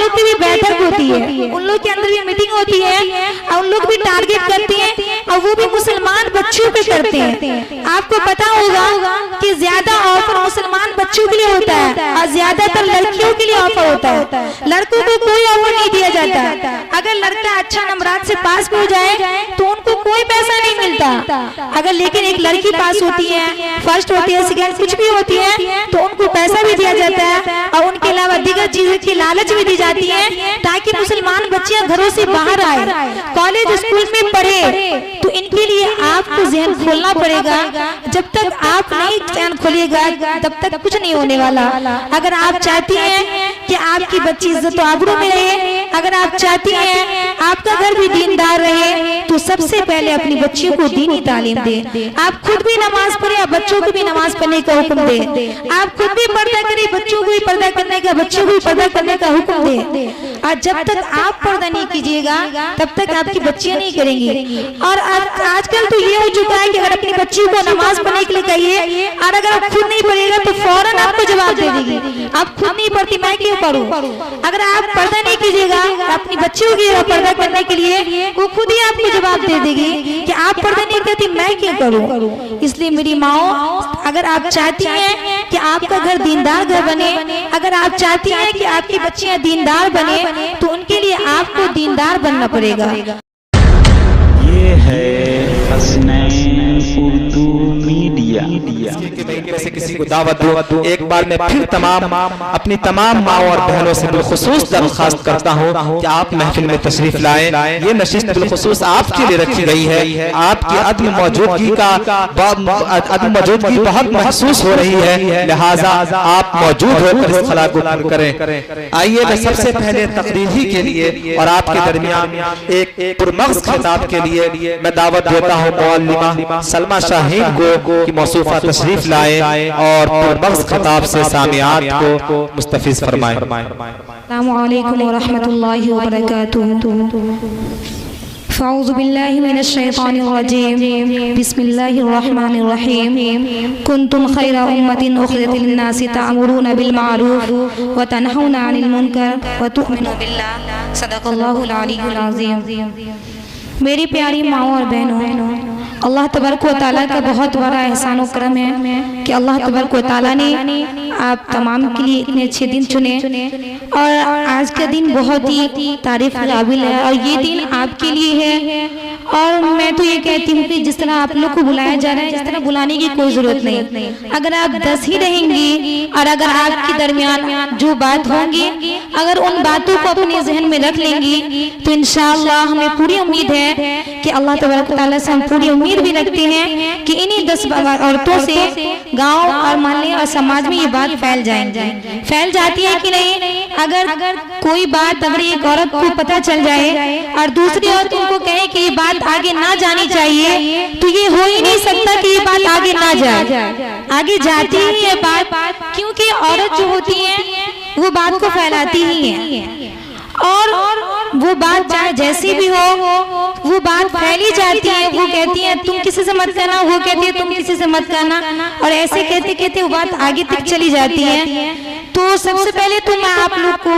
लोग की भी बैठक होती है, उन लोग के अंदर भी मीटिंग होती है और उन लोग भी टारगेट करते हैं और वो भी मुसलमान बच्चों पे करते हैं। आपको पता होगा कि ज्यादा ऑफर मुसलमान बच्चों के लिए होता है और ज्यादातर लड़कियों के लिए ऑफर होता है। लड़कों को कोई ऑफर नहीं दिया जाता। अगर लड़का अच्छा नंबरात से पास हो जाए तो उनको कोई पैसा नहीं मिलता। अगर लेकिन एक लड़की पास होती है, फर्स्ट होती है, सेकंड कुछ भी होती है, तो उनको पैसा भी दिया जाता है और उनके अलावा दीगर चीजों की लालच भी दी जाती है ताकि मुसलमान बच्चियां घरों से बाहर आए, कॉलेज स्कूल में पढ़े। तो इनके लिए आपको ज़हन खोलना पड़ेगा। जब तक आप नहीं ज़हन खोलिएगा तब तक कुछ नहीं होने वाला। अगर आप चाहती हैं कि आपकी बच्ची इज्जत आबरू में रहे, अगर आप चाहती हैं आपका घर भी दीनदार रहे, तो सबसे पहले अपनी बच्चियों को दीनी तालीम दे। आप खुद भी नमाज पढ़े और बच्चों को भी नमाज पढ़ने का हुक्म दे। आप खुद भी पर्दा करें, बच्चों को भी पर्दा करने का, बच्चों को भी पर्दा करने का हुक्म दे। और जब तक आप पर्दा नहीं कीजिएगा तब तक आपकी बच्चियां नहीं करेंगी। और आजकल तो ये हो चुका है कि अगर अपनी बच्ची को नमाज पढ़ने के लिए कहिए और अगर आप खुद नहीं पढ़ेगा तो फौरन आपको जवाब दे देगी, आप खुद नहीं पढ़ती मैं क्यों पढ़ूं। अगर आप पर्दा नहीं कीजिएगा अपनी बच्चियों की पर्दा करने के लिए, वो खुद ही आपको जवाब दे देगी कि आप पर्दा नहीं करती मैं क्यों करूं। इसलिए मेरी माओ, अगर आप चाहती हैं कि आपका घर दीनदार घर बने, अगर आप चाहती हैं कि आपकी बच्चियां दीनदार बने, तो उनके लिए आपको दीनदार बनना पड़ेगा। ये है उर्दू मीडिया। से किसी को दावत दो, एक बार मैं फिर अपनी तमाम माओ और बहनों से बिलखुसूस दरख्वास्त करता हूँ कि आप महफिल में तशरीफ लाएं। ये नशिस्त बिलखुसूस आपके लिए रखी गई है। आपकी अदम मौजूदगी बहुत महसूस हो रही है, लिहाजा आप मौजूद होकर इस खला को करें। आइए मैं सबसे पहले तकरीर के लिए और आपके दरमियान एक पुरमग़ज़ खिताब के लिए मैं दावत देता हूँ मौल्लिमा सलमा शाहीन को कि मौसूफा तशरीफ लाए और पुरमग़ज़ खिताब से सामियात को मुस्तफ़िज़ फरमाएं। अस्सलामु अलैकुम व रहमतुल्लाहि व बरकातुहू। फ़ाऊज़ु बिल्लाहि मिनश शैतानिर रजीम। बिस्मिल्लाहिर रहमानिर रहीम। कुंतुम खैरा उम्मतिन उख़रिजत लिन्नासि तअमुरूना बिल मारूफ़ व तनहौना अनिल मुनकर व तु'मिनूना बिल्लाह। सदक़ल्लाहुल अलीयुल अज़ीम। मेरी प्यारी माओ और बहनों, अल्लाह तबारक व तआला का बहुत बड़ा एहसान और करम है कि अल्लाह तबारक व तआला ने आप तमाम के लिए इतने अच्छे दिन चुने और आज का दिन बहुत ही तारीफ काबिल है और ये दिन आपके लिए है। और मैं तो ये कहती हूँ कि जिस तरह आप लोग को बुलाया जा रहा है, इस तरह बुलाने की कोई जरूरत नहीं। अगर आप 10 ही रहेंगी और अगर आपके दरमियान जो बात होंगी, अगर उन बातों को अपने जहन में रख लेंगी तो इंशाअल्लाह हमें पूरी उम्मीद है कि अल्लाह तबारक व तआला से हम पूरी उम्मीद भी रखते हैं कि इन्हीं 10 औरतों से गांव और मोहल्ले और समाज में ये बात फैल जाती है कि नहीं। अगर कोई बात अगर एक औरत को पता चल जाए और दूसरी औरत उनको कहे कि ये बात आगे ना जानी चाहिए, तो ये हो ही नहीं सकता कि ये बात आगे ना जाए। आगे जाती ही है बात, क्योंकि औरत जो होती है वो बात को फैलाती ही है और वो बात चाहे जैसी भी हो वो बात फैली जाती है। वो कहती है तुम किसी से मत कहना, वो कहती है तुम किसी से मत कहना, और ऐसे कहते कहते वो बात आगे तक चली जाती है। तो सबसे पहले तो मैं आप लोग को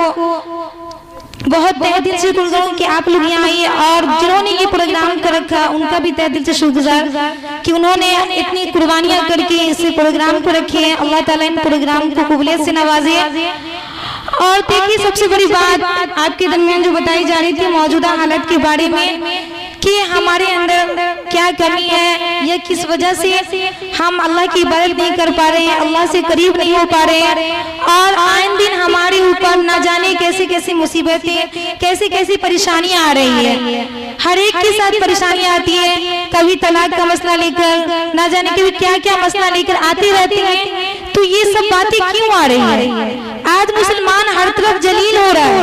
बहुत तहे दिल से शुक्रगुजार कि आप लोग यहाँ आइए और जिन्होंने ये प्रोग्राम कर रखा उनका भी तहे दिल से शुक्रगुजार कि उन्होंने इतनी कुर्बानियां करके इस प्रोग्राम को रखे हैं। अल्लाह ताला इन प्रोग्राम को कबूलियत से नवाजे। और देखिए सबसे बड़ी बात आपके दरमियान जो बताई जा रही थी मौजूदा हालत के बारे में कि हमारे अंदर क्या कमी है या किस वजह से हम अल्लाह की इबादत नहीं कर पा रहे हैं, अल्लाह से करीब नहीं हो पा रहे हैं और आए दिन हमारे ऊपर न जाने कैसी कैसी मुसीबतें, कैसी कैसी परेशानियां आ रही है। हर एक के साथ परेशानियां आती है, कभी तलाक का मसला लेकर न जाने कभी क्या क्या मसला लेकर आती रहती है। तो ये सब बातें क्यों आ रही है? आज मुसलमान हर तरफ जलील हो रहा है,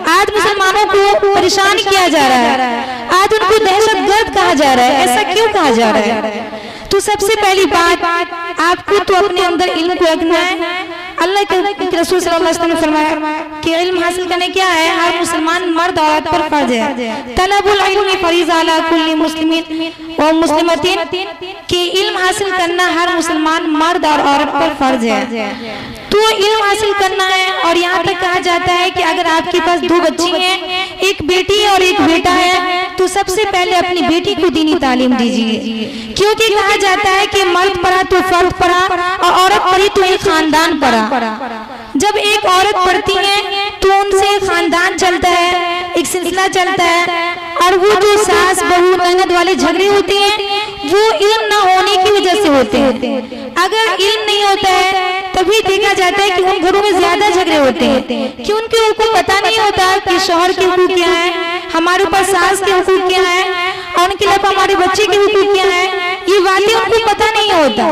आज मुसलमानों को परेशान किया जा रहा है, आज उनको दहशतगर्द कहा जा रहा है। ऐसा क्यों कहा जा रहा है? तो सबसे पहली बात आपको तो अपने अंदर इल्म को रखना है। अल्लाह के रसूल सल्लल्लाहु अलैहि वसल्लम ने फरमाया कि इल्म हासिल करने क्या है, हर मुसलमान मर्द औरत पर फर्ज है। तलबुल इल्मी फरीज़ा अला कुल्ली मुस्लिमिन व मुस्लिमतिन कि इल्म हासिल करना हर मुसलमान मर्द और औरत पर फर्ज है। तो इल्म हासिल करना है। और यहाँ तक कहा जाता है कि अगर आपके पास 2 बच्ची हैं, एक बेटी है और एक बेटा है, तो सबसे पहले अपनी बेटी को दीनी तालीम दीजिए, क्योंकि कहा जाता है कि मर्द पढ़ा तो फर्द पढ़ा और औरत पढ़ी तो एक खानदान पढ़ा। जब एक औरत पढ़ती है तो उनसे खानदान चलता है, एक सिलसिला चलता है। और वो जो सास बहू ननद वाले झगड़े होते हैं वो इल्म न होने की वजह से होते हैं। अगर इल्म नहीं होता है तभी देखा जाता है कि उन घरों में ज्यादा झगड़े होते हैं, क्योंकि उनको पता नहीं होता कि शौहर के हुकूक क्या है, हमारे ऊपर सास के हुकूक क्या है और उनके लिए हमारे बच्चे के हुकूक क्या है, ये बातें उनको पता नहीं होता।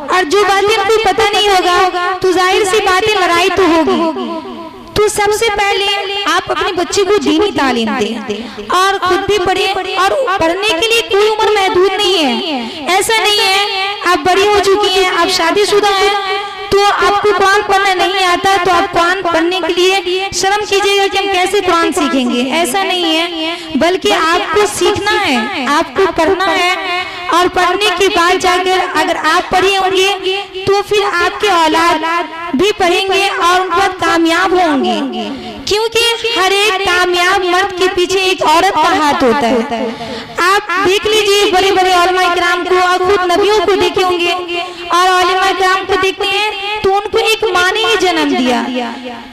और जो बातें उनको पता नहीं होगा तो जाहिर सी बातें लड़ाई तो होगी। तो सबसे पहले आप अपने बच्चे को दीनी तालीम दें और खुद भी पढ़े। और पढ़ने के लिए कोई उम्र महदूद नहीं है, ऐसा नहीं है आप बड़ी हो चुकी हैं, आप शादीशुदा हैं तो आपको कुरान पढ़ना नहीं आता तो आप कुरान पढ़ने के लिए शर्म कीजिएगा कि हम कैसे कुरान सीखेंगे, ऐसा नहीं है। बल्कि आपको सीखना है, आपको पढ़ना है। और पढ़ने के बाद जाकर अगर आप पढ़े होंगे तो फिर आपके औलाद भी पढ़ेंगे और उन पर कामयाब होंगे, क्योंकि हर एक कामयाब मर्द के पीछे एक औरत का हाथ होता है। आप देख लीजिए बड़े बड़े उलमा किराम को और खुद नबियों को देखे होंगे और उलमा किराम को देखते हैं तो उनको एक माँ ने ही जन्म दिया।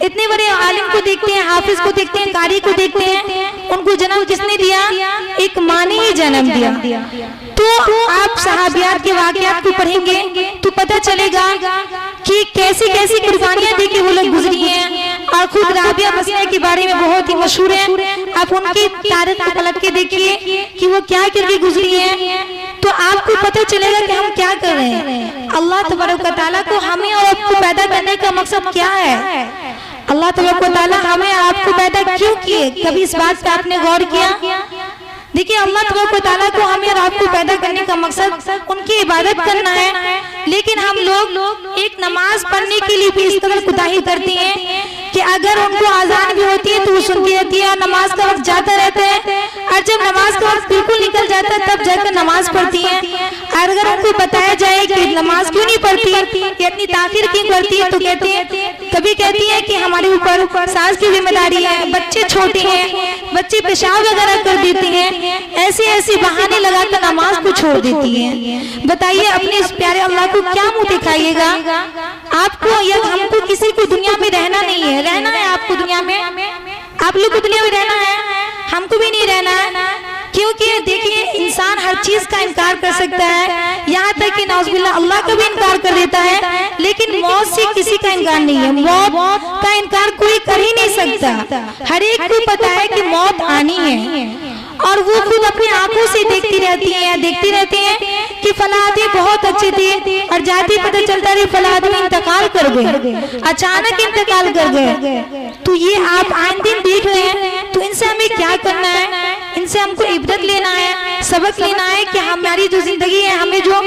इतने बड़े आलिम को देखते हैं, हाफिज को देखते हैं, कारी को देखते हैं, उनको जन्म किसने दिया? एक माँ ने ही जन्म दिया। तो आप सहाबियात के वाक़यात को पढ़ेंगे तो पता चलेगा कि कैसी कैसी कुर्बानियां देके वो लोग गुजरी हैं। और खुद राबिया मसला के बारे में बहुत ही मशहूर है, आप उनकी तारीख को पलट के देखिए कि वो क्या करके गुजरी हैं, तो आपको पता चलेगा कि हम क्या कर रहे हैं। अल्लाह तबारक व तआला को हमें और आपको पैदा करने का मकसद क्या है? अल्लाह तबारक व तआला हमें आपको पैदा क्यों किए? कभी इस बात पे आपने गौर किया? देखिए अल्लाह तबारक व तआला को हमें और आपको पैदा करने का मकसद उनकी इबादत करना है, लेकिन हम लोग एक नमाज पढ़ने के लिए भी इस कदर कुताही करते हैं कि अगर उनको आजान भी होती है तो वो सुनती रहती है और नमाज का वक्त जाता रहता है। और जब नमाज का वक्त बिल्कुल निकल जाता है तब जाकर नमाज पढ़ती है। और अगर उनको बताया जाए कि नमाज क्यों नहीं पढ़ती, ये इतनी ताखिर क्यों करती है, तो कहते हैं, कभी कहती है कि हमारे ऊपर सास की जिम्मेदारी है, बच्चे छोटे हैं, बच्चे पेशाब वगैरह कर देते हैं, ऐसे ऐसे बहाने लगाकर नमाज को छोड़ देती है। बताइए अपने इस प्यारे अल्लाह को क्या मुंह दिखाइएगा? आपको या हमको किसी को दुनिया में रहना नहीं है, रहना है आपको दुनिया में, आप लोग को दुनिया में रहना है, हमको भी नहीं रहना है। क्योंकि देखिए इंसान हर चीज का इनकार कर सकता है, यहाँ तक कि नाउज़ुबिल्लाह अल्लाह का भी इनकार कर देता है, लेकिन मौत से किसी का इनकार नहीं है। मौत का इनकार कोई कर ही नहीं सकता। हर एक को पता है कि मौत आनी है और वो खुद अपनी आंखों से देखती रहती है, देखते रहते हैं कि फला आदमी बहुत अच्छे थे और जाते पता चलता है फला आदमी इंतकाल कर गए, अचानक इंतकाल कर गए। तो ये आप आए दिन देख रहे हैं, तो इनसे हमें क्या करना है? इनसे हमको इबरत लेना है, सबक लेना है कि हमारी जो जिंदगी है, हमें जो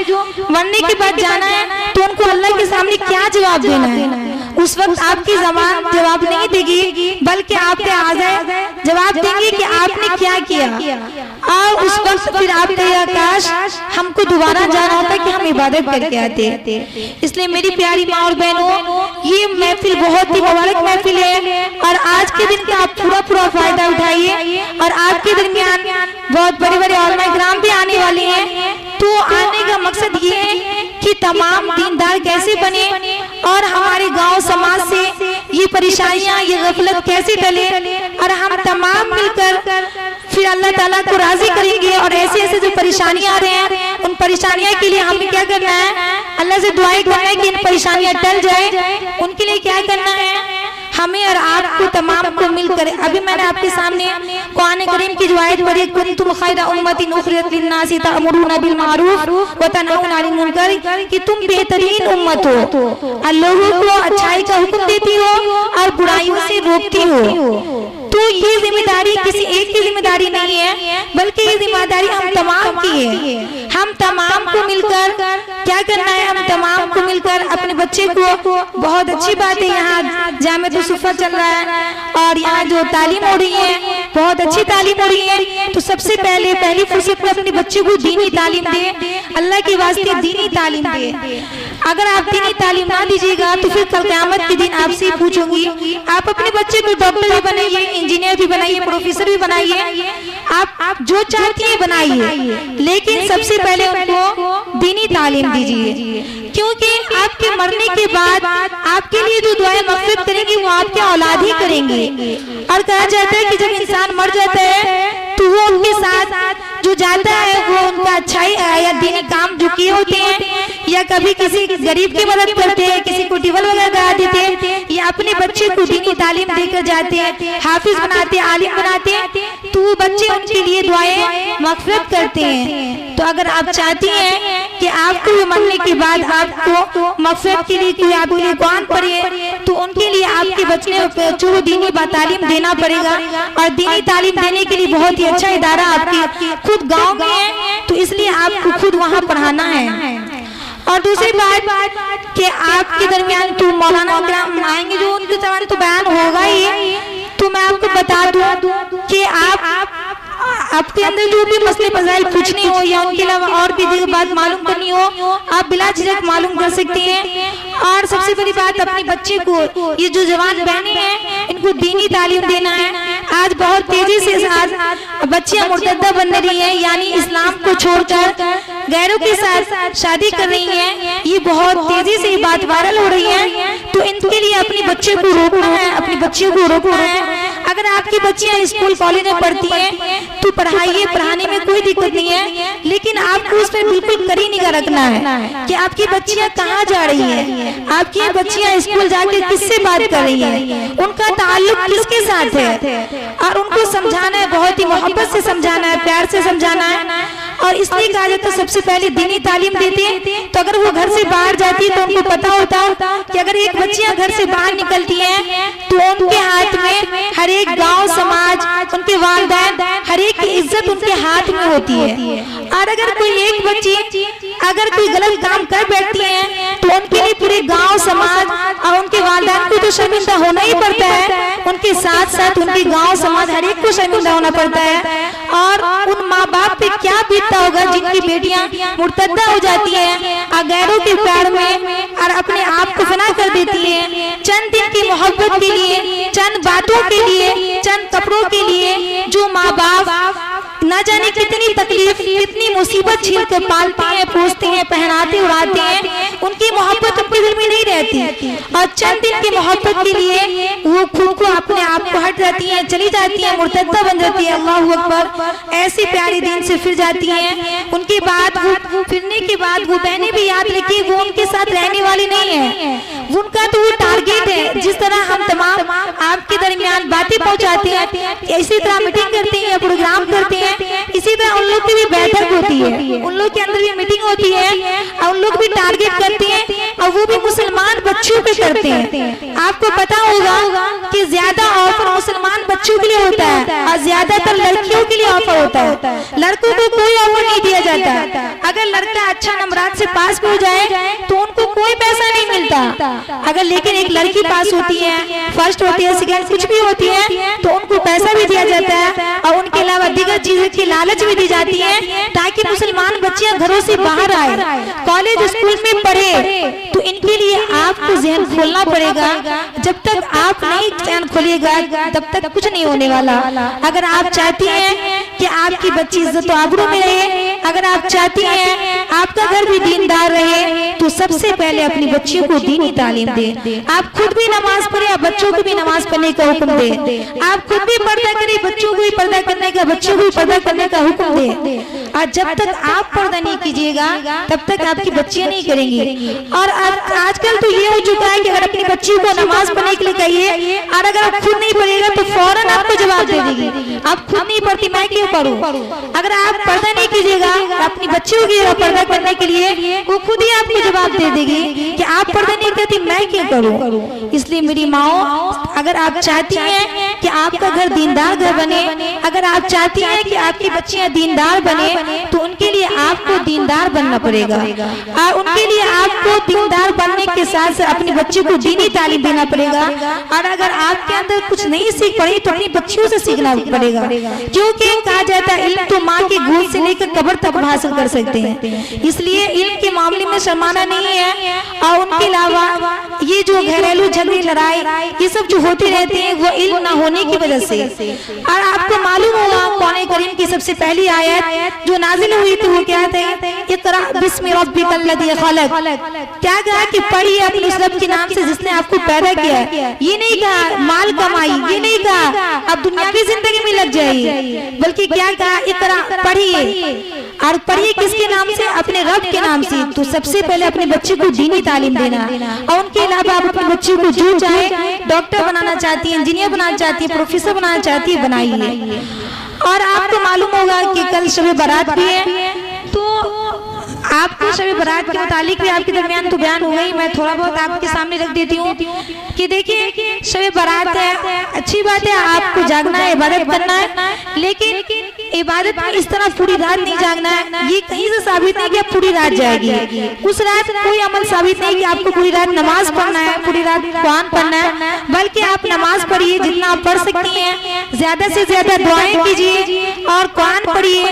मरने के बाद जाना है, तो उनको अल्लाह के सामने क्या जवाब देना है। उस वक्त आपकी ज़बान जवाब नहीं देगी, बल्कि आपके आज़ाए जवाब देंगे कि आपने क्या किया। और उस वक्त फिर आप कहिएगा काश हमको दोबारा जाना होता कि हम इबादत करके आते। इसलिए मेरी प्यारी माँ और बहनों, ये महफिल बहुत ही मुबारक महफिल है और आज के दिन का आप पूरा फायदा उठाइए। और आपके दरमियान बहुत बड़े बड़े उलमा इकराम भी आने वाले हैं, तो आने का मकसद ये है कि तमाम दीनदार कैसे बने और हमारे गांव समाज से ये परेशानियां, ये गफलत कैसे टले और हम तमाम मिलकर फिर अल्लाह ताला को राजी करेंगे। और ऐसे ऐसे जो परेशानियां आ रहे हैं, उन परेशानियों के लिए हमें क्या करना है? अल्लाह से दुआएं करना है कि इन परेशानियां टल जाए। उनके लिए क्या करना है? हमें और आपको तमाम को मिलकर, अभी मैंने आपके सामने कुरान करीम की जो आयत पढ़ी, कुंतुम खैरा उम्मतिन उखरिजत लिन्नासि तअमुरूना बिल मारूफ व तनहौना अनिल मुनकर, कि तुम बेहतरीन उम्मत हो और लोगों को अच्छाई का हुक्म देती हो और बुराइयों से रोकती हो। तो ये जिम्मेदारी किसी एक की जिम्मेदारी नहीं है, बल्कि ये जिम्मेदारी हम तमाम की है। हम तमाम को मिलकर क्या करना है? हम तमाम को मिलकर अपने बच्चे को, बहुत अच्छी बात है यहाँ जामे तो सुफा चल रहा है और यहाँ जो तालीम हो रही है बहुत अच्छी तालीम हो रही है। तो सबसे पहले पहली फुर्सत में अपने बच्चे को दीनी तालीम दे, अल्लाह के वास्ते दीनी तालीम दे। अगर आप दीनी तालीम ना दीजिएगा तो फिर कल क़यामत के दिन आपसे पूछूंगी, आप अपने बच्चे को डॉक्टर भी बनाइए, इंजीनियर भी बनाइए, प्रोफेसर भी बनाइए, आप जो चाहती है बनाइए, लेकिन सबसे पहले उनको दीनी तालीम दीजिए, क्योंकि आपके मरने के बाद आपके लिए जो दुआएं मग़फ़िरत करेंगे वो आपके औलाद ही करेंगे। और कहा जाता है कि जब इंसान मर जाता है तो वो उनके साथ जो जाता है वो उनका अच्छाई या दीनी काम जो किए होते हैं, या कभी किसी गरीब की मदद करते हैं, किसी को टिवल वगैरह करा देते हैं, या अपने बच्चे को दीनी तालीम देकर जाते हैं, हाफिज बनाते हैं, आलिम बनाते हैं, तो वो बच्चे उनके लिए दुआएं मग़फ़िरत करते हैं। तो अगर आप चाहती हैं कि आपको मरने के बाद आपको मग़फ़िरत के लिए कोई आपके लिए कुरान पढ़े, तो उनके लिए आपके बच्चों को दीनी तालीम देना पड़ेगा। और दीनी तालीम देने के लिए बहुत ही अच्छा इदारा आपके खुद गांव में है, तो इसलिए आपको खुद वहां पढ़ाना है। और दूसरी बात कि आपके दरमियान तो मौलाना कराम आएंगे, जो उनके सवाल तो बयान होगा ही। तो मैं आपको बता दूं कि आपके अंदर जो भी मसले मसाइल पूछने हो या उनके अलावा और भी बात मालूम करनी हो, आप बिला झिझक मालूम कर सकते हैं। और सबसे बड़ी बात, अपने बच्चे को, ये जो जवान बहनें हैं, इनको दीनी तालीम देना है। आज बहुत तेजी से आज बच्चियां मुर्तद्दा बन रही हैं, यानी इस्लाम को छोड़कर गैरों के साथ शादी कर रही हैं। ये बहुत तेजी से बात वायरल हो रही है, तो इनके लिए अपने बच्चे को रोकना है, अपने बच्चे को रोकना है। अगर आपकी बच्चियां स्कूल कॉलेज में पढ़ती हैं तो पढ़ाइए, पढ़ाने में कोई दिक्कत नहीं है, लेकिन आपको उस पर बिल्कुल कड़ी निगाह रखना है कि आपकी बच्चियां कहाँ जा रही हैं, आपकी बच्चियां स्कूल जाकर किससे बात कर रही हैं, उनका ताल्लुक किसके साथ है, और उनको समझाना है, बहुत ही मोहब्बत से समझाना है, प्यार से समझाना है। और इसलिए कहा जाता है सबसे पहले दीनी तालीम देते हैं। तो अगर वो घर से बाहर जाती है तो उनको पता होता कि अगर एक बच्चियां घर से बाहर निकलती हैं तो उनके हाथ में हर एक गांव समाज, उनके वालिदैन, हर एक की इज्जत उनके हाथ में होती है। और अगर कोई एक बच्ची अगर कोई गलत काम कर बैठती है तो उनके लिए पूरे गांव समाज और उनके वालिदैन को तो शर्मिंदा होना ही पड़ता है, उनके साथ साथ उनके गांव समाज हर एक को शर्मिंदा होना पड़ता है। और उन माँ बाप पे क्या बीतता होगा जिनकी बेटियां मुर्तद्दा हो जाती हैं, गैरों के प्यार में और अपने आप को फना कर देती हैं, चंद दिन की मोहब्बत के लिए, चंद बातों के लिए, चंद कपड़ों के लिए। जो माँ बाप ना जाने कितनी तकलीफ, कितनी मुसीबत झेल कर पालते हैं, पोसते हैं, पहनाते उड़ाते हैं, उनकी मोहब्बत उनके दिल में नहीं रहती। और चंद दिन की मोहब्बत के लिए वो खुद को अपने आप को हट जाती हैं, चली जाती हैं, मुर्तद्दा बन जाती है। अल्लाहू अकबर। ऐसे प्यारे दिन से फिर जाती हैं। उनके बाद वो फिरने के बाद वो बहनें भी याद रखिए, वो उनके साथ रहने वाली नहीं है, उनका तो वो टारगेट है। जिस तरह हम तमाम आपके दरमियान बातें पहुंचाते हैं, इसी तरह मीटिंग करते हैं, प्रोग्राम करते हैं, इसी तरह उन लोग की भी बैठक होती है, उन लोग के अंदर भी मीटिंग होती है, और उन लोग भी टारगेट करते हैं, और वो भी मुसलमान बच्चों पे करते हैं। आपको पता होगा कि ज्यादा ऑफर मुसलमान बच्चों के लिए होता है और ज्यादातर लड़कियों के लिए ऑफर होता है। लड़कों को कोई ऑफर नहीं दिया जाता। अगर लड़का अच्छा नंबरात से पास हो जाए तो उनको कोई पैसा नहीं मिलता। अगर लेकिन एक लड़की पास होती है, फर्स्ट होती है, सेकंड कुछ भी होती है, तो उनको पैसा भी दिया जाता है और उनके अलावा दीगर चीजें की लालच भी दी जाती है, ताकि मुसलमान बच्चियां घरों से बाहर आए, कॉलेज स्कूल में पढ़े। तो इनके लिए आपको ज़हन खोलना पड़ेगा। जब तक आप नहीं ज़हन खोलिएगा तब तक कुछ नहीं होने वाला। अगर आप चाहती हैं कि आपकी बच्ची इज्जत आबरू में रहे, अगर आप चाहती हैं आपका घर भी दीनदार रहे, तो सबसे पहले अपनी बच्चियों को दीनी तालीम दें। आप खुद भी नमाज पढ़े, आप बच्चों को भी नमाज पढ़ने का हुक्म दें। आप खुद भी पर्दा करें, बच्चों को भी पर्दा करने का, बच्चों को भी पर्दा करने का हुक्म दें। और जब तक आप पर्दा नहीं कीजिएगा तब तक आपकी बच्चियां नहीं करेंगी। और आजकल तो ये हो चुका है कि अगर अपनी बच्ची को नमाज पढ़ने के लिए कहिए और अगर आप खुद नहीं पढ़ेगा तो फौरन आपको जवाब दे देगी, आप खुद नहीं पढ़ती मैं क्यों पढ़ूं। अगर आप पर्दा नहीं कीजिएगा अपनी बच्चियों की पर्दा करने के लिए, वो खुद ही आपको जवाब दे देगी कि आप पर्दा नहीं करती मैं क्यों करूं। इसलिए मेरी माओ, अगर आप चाहती हैं कि आपका घर दीनदार घर बने, अगर आप चाहती हैं कि आपकी बच्चियां दीनदार बने, तो उनके लिए आपको दीनदार बनना पड़ेगा और उनके लिए आपको दीनदार बनने के साथ साथ अपने बच्चे को दीनी तालीम देना पड़ेगा। और अगर आपके अंदर कुछ नहीं सीख पड़ी तो अपनी बच्चियों से सीखना पड़ेगा, क्योंकि कहा जाता है इल्म तो माँ की गोद से लेकर कब्र तक हासिल कर सकते हैं। इसलिए इल्म के मामले में शर्माना नहीं है। और उनके अलावा ये जो घरेलू झगड़े लड़ाई ये सब जो होती रहती है वो इल्म ना होने की वजह से। और आपको मालूम होगा कुरान करीम की सबसे पहली आयत जो नाजिल हुई थी वो क्या थी? इक़रा बिस्मि रब्बिकल लज़ी खलक़। क्या कहा कि पढ़िए अपने उस रब के नाम से जिसने आपको पैदा किया। ये नहीं कहा माल कमाई, ये नहीं कहा अब दुनियावी जिंदगी में लग जाइए, बल्कि क्या कहा इक़रा पढ़िए। और पढ़िए किसके नाम से? अपने रब के नाम से। तो सबसे पहले अपने बच्चे को दीनी तालीम देना। और उनके अलावा आप अपने बच्चे को जो चाहे डॉक्टर बनाना चाहती है, इंजीनियर बनाना चाहती है, प्रोफेसर बनाना चाहती है, बनाइए। और आपको मालूम होगा कि कल शब बारात भी है, तो आपको शब बारात के मुतालिक भी आपके दरमियान तो बयान हो गई। मैं थोड़ा बहुत आपके सामने रख देती हूँ कि देखिए शब बारात है, अच्छी बात है, आपको जागना है, इबादत करना है, लेकिन इबादत में इस तरह पूरी रात नहीं जागना है। ये कहीं से साबित नहीं कि आप पूरी रात जाएगी। उस रात कोई अमल साबित नहीं कि आपको पूरी रात नमाज पढ़ना है, पूरी रात कुरान पढ़ना है, बल्कि आप नमाज पढ़िए जितना आप पढ़ सकती हैं, ज्यादा से ज्यादा दुआएं कीजिए और कुरान पढ़िए,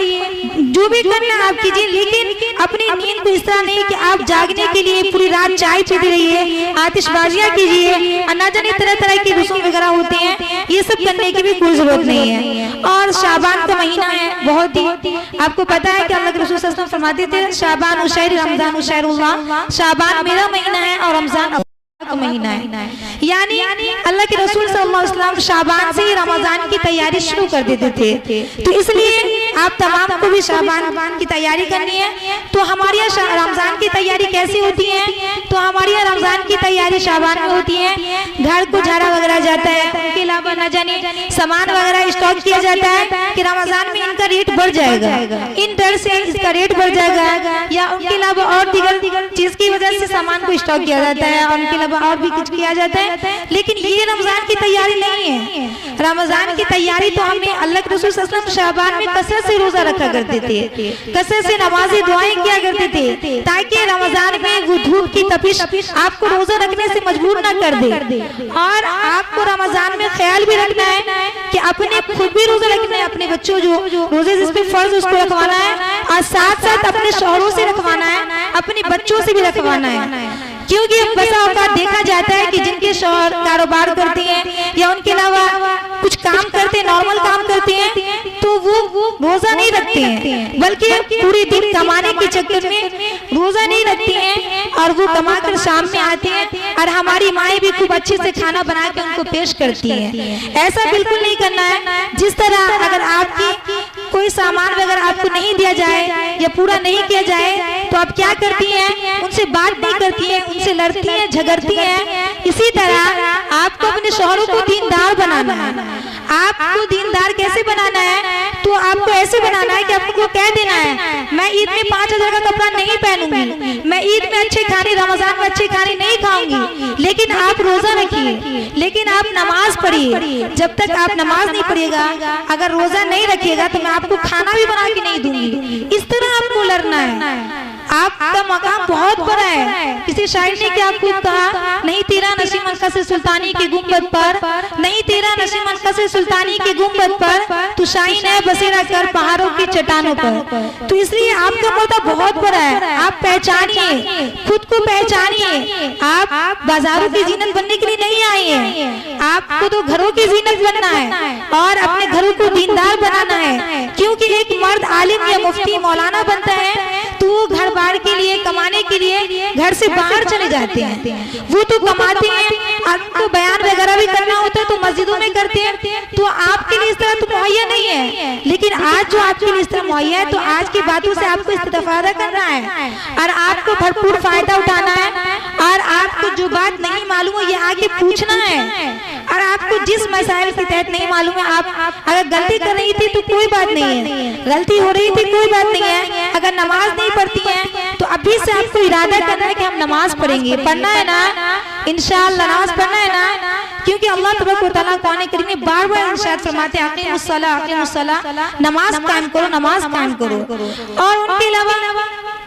जो भी करना आप कीजिए। लेकिन अपनी नींद को इस तरह नहीं कि आप जागने के लिए पूरी रात चाय पीते रहिए, आतिशबाजियां कीजिए और न जाने तरह तरह की रस्म वगैरह होते हैं, ये सब करने की भी कोई जरूरत नहीं है। और शाबान का महीना है, बहुत ही आपको पता है कि अल्लाह के रसूल सल्लल्लाहु अलैहि वसल्लम फरमाते थे शाबान उशैर रमजान उशैरुल्लाह, शाबान मेरा महीना है और रमजान का महीना है। यानी अल्लाह के रसूल सल्लल्लाहु अलैहि वसल्लम शाबान से ही रमजान की तैयारी शुरू कर देते थे। तो इसलिए आप तमाम को भी शाबान की तैयारी करनी है। तो हमारी रमजान की तैयारी कैसी होती है? तो हमारी रमजान की तैयारी शाबान में होती है। घर को झाड़ा वगैरह जाता है, उसके अलावा न जाने सामान वगैरह स्टॉक किया जाता है कि रमजान में इनका रेट बढ़ जाएगा, इन डर से इसका रेट बढ़ जाएगा, या उनके अलावा और दीगर चीज की वजह से सामान को स्टॉक किया जाता है और उनके अलावा और भी कुछ किया जाता है। लेकिन ये रमजान की तैयारी नहीं है। रमजान की तैयारी तो हमें अल्लाह के रसूल सल्लल्लाहु अलैहि वसल्लम शाबान में कसरत से रोजा रखा करते थे, कसरत से नमाज़ी दुआएं किया करते थे, ताकि रमजान में वो धूप की तपिश आपको रोजा रखने से मजबूर ना कर दे। और आपको रमजान में ख्याल भी रखना है कि अपने खुद भी रोजा रखना है, अपने बच्चों जो रोजे जिस पे फर्ज उसको रखवाना है, और साथ साथ अपने शौहरों से रखवाना है, अपने बच्चों से भी रखवाना है। क्योंकि बसा औकात देखा जाता है कि जिनके शौहर कारोबार करते हैं या उनके अलावा कुछ काम करते हैं, नॉर्मल काम करते हैं, तो वो रोजा नहीं रखते हैं, बल्कि पूरे दिन कमाने के चक्कर में रोजा नहीं रखते हैं और वो कमा कर शाम में आते हैं और हमारी माएँ भी खूब अच्छे से खाना बना के उनको पेश करती हैं। ऐसा बिल्कुल नहीं करना है। जिस तरह अगर आपकी कोई सामान वगैरह आपको नहीं दिया जाए या पूरा नहीं किया जाए तो आप क्या करती हैं? उनसे बात नहीं करती हैं, उनसे लड़ती हैं, झगड़ती हैं। इसी तरह आपको अपने शौहरों को दीनदार बनाना है। आपको दीनदार कैसे बनाना है? तो आपको ऐसे बनाना है कि आपको कह देना है मैं ईद में 5000 का कपड़ा नहीं पहनूंगी, मैं ईद में अच्छे खाने, रमजान में अच्छे खाने नहीं खाऊंगी, लेकिन आप रोजा रखिए, लेकिन आप नमाज पढ़िए। जब तक आप नमाज नहीं पढ़िएगा, अगर रोजा नहीं रखिएगा तो मैं आपको खाना भी बना के नहीं दूंगी। इस तरह आपको लड़ना है। आपका मकाम बहुत बड़ा है। किसी शायर ने क्या आपको कहा, नहीं तेरा नशीब मनकस सुल्तानी के गुंबद पर, नहीं तेरा नशीब मनकस सुल्तानी के गुंबद पर, तू शाइन है बसेरा कर पहाड़ों की चट्टानों पर। तो इसलिए आपका पर्दा बहुत बड़ा है। आप पहचानिए, खुद को पहचानिए। आप बाजारों की जीनत बनने के लिए नहीं आए हैं, आपको तो घरों की जीनत बनना है और अपने घरों को दीनदार बनाना है। क्योंकि एक मर्द आलिम या मुफ्ती मौलाना बनता है तो वो घर बार के लिए, कमाने के लिए घर से बाहर चले जाते हैं, वो तो कमाते हैं। आपको बयान वगैरह भी करना होता है तो मस्जिदों में करते हैं। तो आपके लिए इस तरह तो मुहैया नहीं है, लेकिन आज जो आपके लिए इस तरह मुहैया है तो आज की बातों से आपको इस्तेफादा करना है और आपको भरपूर फायदा उठाना है। और आपको जो बात नहीं मालूम है ये आके पूछना है और आपको जिस मसाइल के तहत नहीं मालूम है, आप अगर गलती कर रही थी तो कोई बात नहीं है, गलती हो रही थी कोई बात नहीं है। अगर नमाज नहीं पढ़ती हैं तो अभी से आपको इरादा करना है कि हम नमाज पढ़ेंगे, पढ़ना है ना इंशाअल्लाह, नमाज पढ़ना है ना, क्योंकि अल्लाह तबारक व तआला कुरान करीम में बार-बार इरशाद फरमाते हैं अक़ीमुस्सलाह, नमाज कायम करो, नमाज कायम करो। और उनके अलावा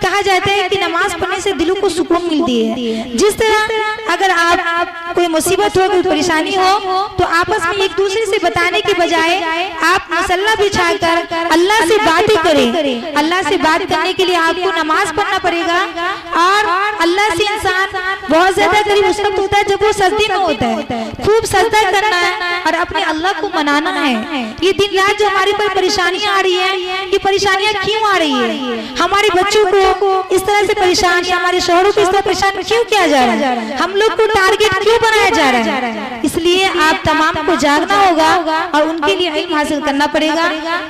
कहा जाता है कि नमाज पढ़ने से दिलों को सुकून मिलती है। जिस तरह अगर आप कोई मुसीबत हो, कोई परेशानी हो, तो आपस में एक दूसरे से बताने के बजाय आप मसल्ला बिछाकर अल्लाह से बातें करें। अल्लाह से बात करने के लिए आपको नमाज पढ़ना पड़ेगा। और अल्लाह से इंसान बहुत ज्यादा करीब उस वक्त होता है जब वो सजदे में होता है, खूब सजदा करना है और अपने अल्लाह को मनाना है। ये दिन रात जो हमारे पर परेशानियां आ रही है, ये परेशानियां क्यों आ रही है? हमारे बच्चों को इस तरह से परेशान, हमारे शोहरों को इस तरह परेशान क्यों किया जा रहा है? हम लोग को टारगेट क्यों बनाया जा रहा है? इसलिए आप तमाम को जागना होगा और उनके लिए इल्म हासिल करना पड़ेगा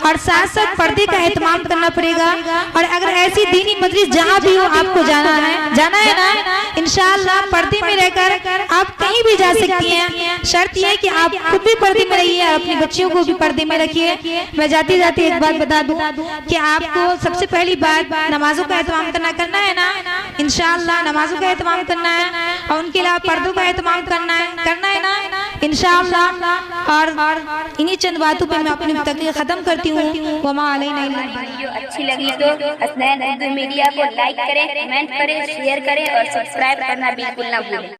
और साथ साथ पर्दे का एहतमाम करना पड़ेगा। और अगर ऐसी दीनी मजलिस जहाँ भी हो आपको जाना है ना, इंशाअल्लाह पर्दे में रहकर आप कहीं भी जा सकती हैं। शर्त यह है कि आप खुद भी पर्दे में रहिए और अपने बच्चों को भी पर्दे में रखिए। मैं जाते जाते एक बात बता दूं कि आपको सबसे पहली बात नमाजों का एहतमाम करना है ना, इंशाअल्लाह नमाजों का एहतमाम करना है और उनके अलावा पर्दों का एहतमाम करना है ना इंशाअल्लाह। और इन्हीं चंद बातों पे मैं अपनी तकरीर खत्म करती हूँ। वमा अलैना इल्ला अल बलाग। वीडियो अच्छी लगी तो हसनैन उर्दू मीडिया को लाइक करें, कमेंट करें, शेयर करें और सब्सक्राइब करना बिल्कुल ना भूलें।